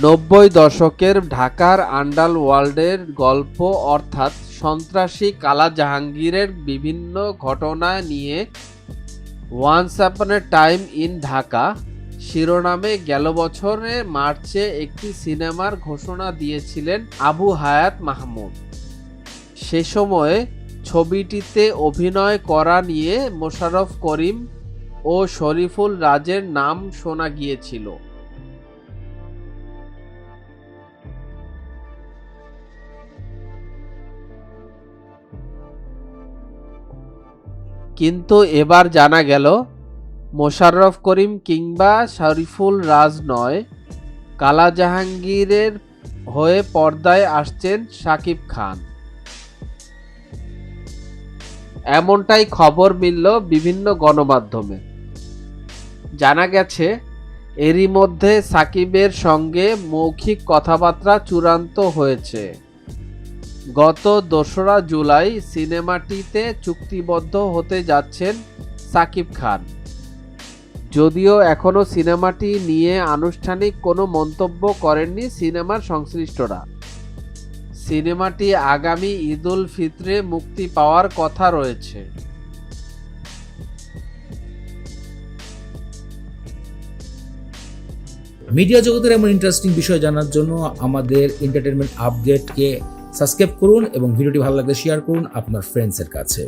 নব্বই দশকের ঢাকার আন্ডারওয়ার্ল্ডের গল্প অর্থাৎ সন্ত্রাসী কালা জাহাঙ্গীরের বিভিন্ন ঘটনা নিয়ে once upon A time in Dhaka শিরোনামে গেল বছরের মার্চে একটি সিনেমার ঘোষণা দিয়েছিলেন আবু হায়াত মাহমুদ। সে সময়ে ছবিটিতে অভিনয় করা নিয়ে মোশাররফ করিম ও শরীফুল রাজের নাম শোনা গিয়েছিল। কিন্তু এবার জানা গেল মোশাররফ করিম কিংবা শরীফুল রাজ নয়, কালা জাহাঙ্গীরের হয়ে পর্দায় আসছেন শাকিব খান। এমনটাই খবর মিলল বিভিন্ন গণমাধ্যমে। জানা গেছে এরই মধ্যে সাকিবের সঙ্গে মৌখিক কথাবার্তা চূড়ান্ত হয়েছে। গত ২রা জুলাই সিনেমাটিতে চুক্তিবদ্ধ হতে যাচ্ছেন সাকিব খান। যদিও এখনো সিনেমাটি নিয়ে আনুষ্ঠানিক কোনো মন্তব্য করেননি সিনেমার সংশ্লিষ্টরা। সিনেমাটি আগামী ঈদুল ফিতরে মুক্তি পাওয়ার কথা রয়েছে। মিডিয়া জগতের এমন ইন্টারেস্টিং বিষয় জানার জন্য আমাদের এন্টারটেনমেন্ট আপডেটকে সাবস্ক্রাইব করুন এবং ভিডিওটি ভালো লাগলে শেয়ার করুন আপনার ফ্রেন্ডসের কাছে।